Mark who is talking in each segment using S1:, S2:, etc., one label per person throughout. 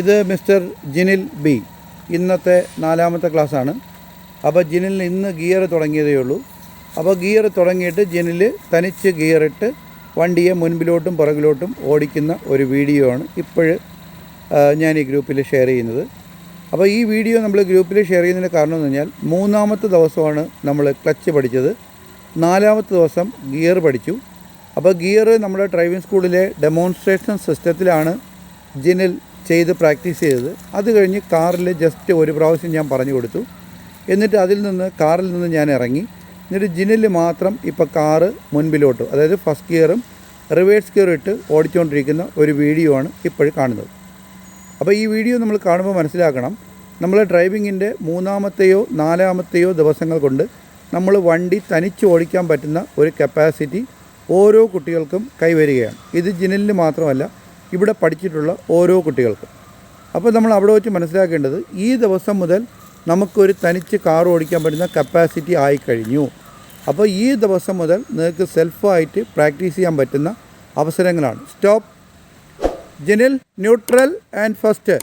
S1: ഇത് mister Jinil B. ഇന്നത്തെ 4ാമത്തെ ക്ലാസ്സാണ്. അപ്പോൾ ജിനിലിന് ഇന്ന് ഗിയർ തുടങ്ങിയതേ ഉള്ളൂ. അപ്പോൾ ഗിയർ തുടങ്ങിയിട്ട് ജിനിൽ തനിച്ച് ഗിയറിട്ട് വണ്ടിയെ മുൻപിലോട്ടും പുറകിലോട്ടും ഓടിക്കുന്ന ഒരു വീഡിയോ ആണ് ഞാൻ ഈ ഗ്രൂപ്പിൽ ഷെയർ ചെയ്യുന്നത്. അപ്പോൾ ഈ വീഡിയോ നമ്മൾ ഗ്രൂപ്പിൽ ഷെയർ ചെയ്യുന്നതിന് കാരണം എന്ന് പറഞ്ഞാൽ 3ാമത്തെ ദിവസമാണ് നമ്മൾ ക്ലച്ച് പഠിച്ചത്. 4ാമത്തെ ദിവസം ഗിയർ പഠിച്ചു. അപ്പോൾ ഗിയർ നമ്മുടെ ഡ്രൈവിംഗ് സ്കൂളിലെ ഡെമോൺസ്ട്രേഷൻ സിസ്റ്റത്തിലാണ് ജിനിൽ ചെയ്ത് പ്രാക്ടീസ് ചെയ്തത്. അത് കഴിഞ്ഞ് കാറിൽ ജസ്റ്റ് ഒരു പ്രാവശ്യം ഞാൻ പറഞ്ഞു കൊടുത്തു. എന്നിട്ട് കാറിൽ നിന്ന് ഞാൻ ഇറങ്ങി. എന്നിട്ട് ജിനിൽ മാത്രം ഇപ്പോൾ കാറ് മുൻപിലോട്ട്, അതായത് ഫസ്റ്റ് ഗിയറും റിവേഴ്സ് ഗിയറും ഇട്ട് ഓടിച്ചുകൊണ്ടിരിക്കുന്ന ഒരു വീഡിയോ ആണ് ഇപ്പോൾ കാണുന്നത്. അപ്പോൾ ഈ വീഡിയോ നമ്മൾ കാണുമ്പോൾ മനസ്സിലാക്കണം, നമ്മൾ ഡ്രൈവിങ്ങിൻ്റെ 3ാമത്തെയോ 4ാമത്തെയോ ദിവസങ്ങൾ കൊണ്ട് നമ്മൾ വണ്ടി തനിച്ച് ഓടിക്കാൻ പറ്റുന്ന ഒരു കപ്പാസിറ്റി ഓരോ കുട്ടികൾക്കും കൈവരികയാണ്. ഇത് ജിനിലിന് മാത്രമല്ല, ഇവിടെ പഠിച്ചിട്ടുള്ള ഓരോ കുട്ടികൾക്കും. അപ്പോൾ നമ്മൾ അവിടെ വെച്ച് മനസ്സിലാക്കേണ്ടത്, ഈ ദിവസം മുതൽ നമുക്കൊരു തനിച്ച് കാർ ഓടിക്കാൻ പറ്റുന്ന കപ്പാസിറ്റി ആയിക്കഴിഞ്ഞു. അപ്പോൾ ഈ ദിവസം മുതൽ നിങ്ങൾക്ക് സെൽഫായിട്ട് പ്രാക്ടീസ് ചെയ്യാൻ പറ്റുന്ന അവസരങ്ങളാണ്. Stop, Jinil, neutral and first.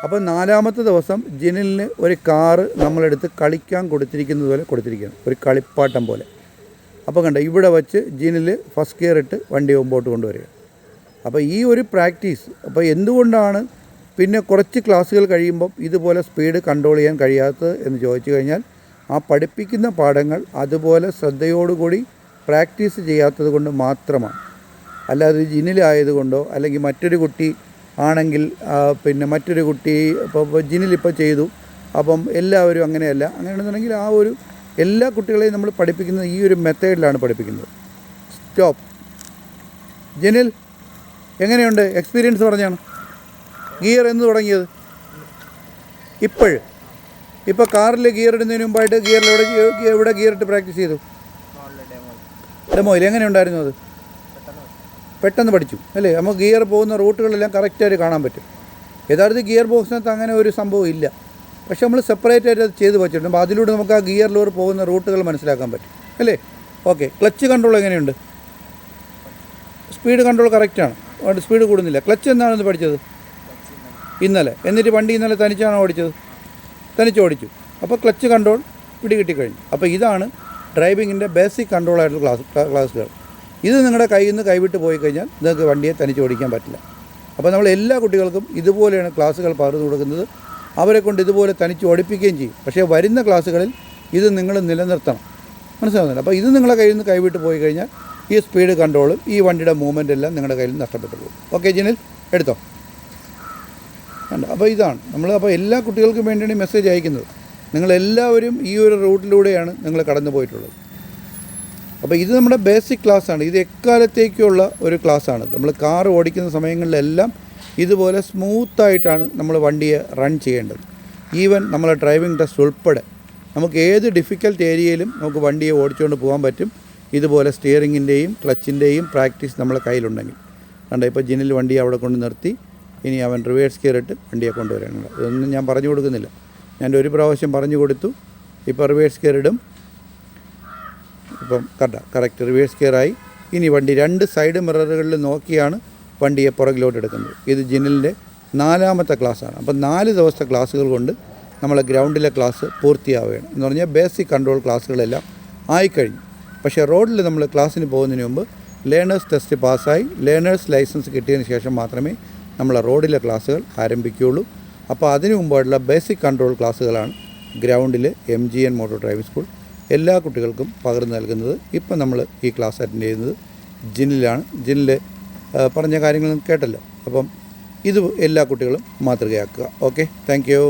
S1: അപ്പോൾ 4ാമത്തെ ദിവസം ജിനിലിന് ഒരു കാറ് നമ്മളെടുത്ത് കളിക്കാൻ കൊടുത്തിരിക്കുന്നത് പോലെ കൊടുത്തിരിക്കുകയാണ്, ഒരു കളിപ്പാട്ടം പോലെ. അപ്പോൾ കണ്ടോ, ഇവിടെ വച്ച് ജിനിൽ ഫസ്റ്റ് ഗിയർ ഇട്ട് വണ്ടി മുമ്പോട്ട് കൊണ്ടുവരിക. അപ്പോൾ ഈ ഒരു പ്രാക്ടീസ്, അപ്പോൾ എന്തുകൊണ്ടാണ് പിന്നെ കുറച്ച് ക്ലാസ്സുകൾ കഴിയുമ്പം ഇതുപോലെ സ്പീഡ് കൺട്രോൾ ചെയ്യാൻ കഴിയാത്തത് എന്ന് ചോദിച്ചു കഴിഞ്ഞാൽ, ആ പഠിപ്പിക്കുന്ന പാഠങ്ങൾ അതുപോലെ ശ്രദ്ധയോടുകൂടി പ്രാക്ടീസ് ചെയ്യാത്തത് കൊണ്ട് മാത്രമാണ്. അല്ലാതെ ജിനിലായതുകൊണ്ടോ അല്ലെങ്കിൽ മറ്റൊരു കുട്ടി ആണെങ്കിൽ പിന്നെ മറ്റൊരു കുട്ടി ഇപ്പോൾ ജിനിലിപ്പോൾ ചെയ്തു അപ്പം എല്ലാവരും അങ്ങനെയല്ല. അങ്ങനെയാണെന്നുണ്ടെങ്കിൽ എല്ലാ കുട്ടികളെയും നമ്മൾ പഠിപ്പിക്കുന്നത് ഈ ഒരു മെത്തേഡിലാണ് പഠിപ്പിക്കുന്നത്. സ്റ്റോപ്പ്, ജിനിൽ എങ്ങനെയുണ്ട് എക്സ്പീരിയൻസ് പറഞ്ഞാണ്? ഗിയർ എന്ന് തുടങ്ങിയത്? ഇപ്പോൾ കാറിൽ ഗിയർ ഇടുന്നതിന് മുമ്പായിട്ട് എവിടെ ഗിയർ ഇട്ട് പ്രാക്ടീസ് ചെയ്തു? ഡെമോയിൽ. എങ്ങനെയുണ്ടായിരുന്നു അത്? പെട്ടെന്ന് പഠിച്ചു അല്ലേ? നമുക്ക് ഗിയർ പോകുന്ന റൂട്ടുകളെല്ലാം കറക്റ്റായിട്ട് കാണാൻ പറ്റും. യഥാർത്ഥത്തിൽ ഗിയർ ബോക്സിനകത്ത് അങ്ങനെ ഒരു സംഭവം ഇല്ല, പക്ഷെ നമ്മൾ സെപ്പറേറ്റ് ആയിട്ട് അത് ചെയ്ത് വെച്ചിട്ടുണ്ട്. അപ്പോൾ അതിലൂടെ നമുക്ക് ആ ഗിയറിലൂടെ പോകുന്ന റൂട്ടുകൾ മനസ്സിലാക്കാൻ പറ്റും അല്ലേ? ഓക്കെ. ക്ലച്ച് കൺട്രോൾ എങ്ങനെയുണ്ട്? സ്പീഡ് കൺട്രോൾ കറക്റ്റാണ്, സ്പീഡ് കൂടുന്നില്ല. ക്ലച്ച് എന്നാണെന്ന് പഠിച്ചത്? ഇന്നലെ. എന്നിട്ട് വണ്ടി ഇന്നലെ തനിച്ചാണോ ഓടിച്ചത്? തനിച്ച് ഓടിച്ചു. അപ്പോൾ ക്ലച്ച് കൺട്രോൾ പിടികിട്ടിക്കഴിഞ്ഞു. അപ്പോൾ ഇതാണ് ഡ്രൈവിങ്ങിൻ്റെ ബേസിക് കൺട്രോൾ ആയിട്ടുള്ള ക്ലാസ്സുകൾ. ഇത് നിങ്ങളുടെ കയ്യിൽ നിന്ന് കൈവിട്ട് പോയി കഴിഞ്ഞാൽ നിങ്ങൾക്ക് വണ്ടിയെ തനിച്ച് ഓടിക്കാൻ പറ്റില്ല. അപ്പോൾ നമ്മൾ എല്ലാ കുട്ടികൾക്കും ഇതുപോലെയാണ് ക്ലാസ്സുകൾ പകർന്നു കൊടുക്കുന്നത്. അവരെ കൊണ്ട് ഇതുപോലെ തനിച്ച് ഓടിപ്പിക്കുകയും ചെയ്യും. പക്ഷേ വരുന്ന ക്ലാസ്സുകളിൽ ഇത് നിങ്ങൾ നിലനിർത്തണം. മനസ്സിലാകുന്നില്ല? അപ്പോൾ ഇത് നിങ്ങളുടെ കയ്യിൽ നിന്ന് കൈവിട്ട് പോയി കഴിഞ്ഞാൽ ഈ സ്പീഡ് കൺട്രോളും ഈ വണ്ടിയുടെ മൂവ്മെൻ്റ് എല്ലാം നിങ്ങളുടെ കയ്യിൽ നിന്ന് നഷ്ടപ്പെട്ടു പോകും. ഓക്കെ ജിനിൽ, എടുത്തോ. അപ്പോൾ ഇതാണ് അപ്പോൾ എല്ലാ കുട്ടികൾക്കും വേണ്ടിയാണ് ഈ മെസ്സേജ് അയക്കുന്നത്. നിങ്ങളെല്ലാവരും ഈ ഒരു റൂട്ടിലൂടെയാണ് നിങ്ങൾ കടന്നു പോയിട്ടുള്ളത്. അപ്പോൾ ഇത് നമ്മുടെ ബേസിക് ക്ലാസ്സാണ്. ഇത് എക്കാലത്തേക്കുള്ള ഒരു ക്ലാസ്സാണ്. നമ്മൾ കാർ ഓടിക്കുന്ന സമയങ്ങളിലെല്ലാം ഇതുപോലെ സ്മൂത്തായിട്ടാണ് നമ്മൾ വണ്ടിയെ റൺ ചെയ്യേണ്ടത്. ഈവൻ നമ്മളെ ഡ്രൈവിംഗ് ടെസ്റ്റ് ഉൾപ്പെടെ നമുക്ക് ഏത് ഡിഫിക്കൽട്ട് ഏരിയയിലും നമുക്ക് വണ്ടിയെ ഓടിച്ചുകൊണ്ട് പോകാൻ പറ്റും. ഇതുപോലെ സ്റ്റിയറിങ്ങിൻ്റെയും ക്ലച്ചിൻ്റെയും പ്രാക്ടീസ് നമ്മളെ കയ്യിലുണ്ടെങ്കിൽ. ഇപ്പോൾ ജിനിൽ വണ്ടി അവിടെ കൊണ്ട് നിർത്തി. ഇനി അവൻ റിവേഴ്സ് ഗിയർ ഇട്ട് വണ്ടിയെ കൊണ്ടുവരാനുണ്ട്. ഇതൊന്നും ഞാൻ പറഞ്ഞു കൊടുക്കുന്നില്ല. ഞാൻ ഒരു പ്രാവശ്യം പറഞ്ഞു കൊടുത്തു. ഇപ്പോൾ റിവേഴ്സ് ഗിയർ ഇടും. ഇപ്പം കറക്റ്റ് റിവേഴ്സ് ഗിയറായി. ഇനി വണ്ടി 2 സൈഡ് മിററുകളിൽ നോക്കിയാണ് വണ്ടിയെ പുറകിലോട്ട് എടുക്കുന്നത്. ഇത് ജിനിലിൻ്റെ 4ാമത്തെ ക്ലാസ്സാണ്. അപ്പം 4 ദിവസത്തെ ക്ലാസ്സുകൾ കൊണ്ട് നമ്മളെ ഗ്രൗണ്ടിലെ ക്ലാസ് പൂർത്തിയാവുകയാണ്. എന്ന് പറഞ്ഞാൽ ബേസിക് കൺട്രോൾ ക്ലാസ്സുകളെല്ലാം ആയിക്കഴിഞ്ഞു. പക്ഷേ റോഡിൽ നമ്മൾ ക്ലാസ്സിന് പോകുന്നതിന് മുമ്പ് ലേണേഴ്സ് ടെസ്റ്റ് പാസ്സായി ലേണേഴ്സ് ലൈസൻസ് കിട്ടിയതിന് ശേഷം മാത്രമേ നമ്മൾ റോഡിലെ ക്ലാസ്സുകൾ ആരംഭിക്കുകയുള്ളൂ. അപ്പോൾ അതിനു മുമ്പായിട്ടുള്ള ബേസിക് കൺട്രോൾ ക്ലാസ്സുകളാണ് ഗ്രൗണ്ടിൽ MGN മോട്ടോർ ഡ്രൈവിംഗ് സ്കൂൾ എല്ലാ കുട്ടികൾക്കും പകർന്നു നൽകുന്നത്. ഇപ്പം നമ്മൾ ഈ ക്ലാസ് അറ്റൻഡ് ചെയ്യുന്നത് ജിനിലാണ്. ജിനിൽ പറഞ്ഞ കാര്യങ്ങൾ കേട്ടല്ലോ. അപ്പം ഇത് എല്ലാ കുട്ടികളും മാതൃകയാക്കുക. Okay, thank you.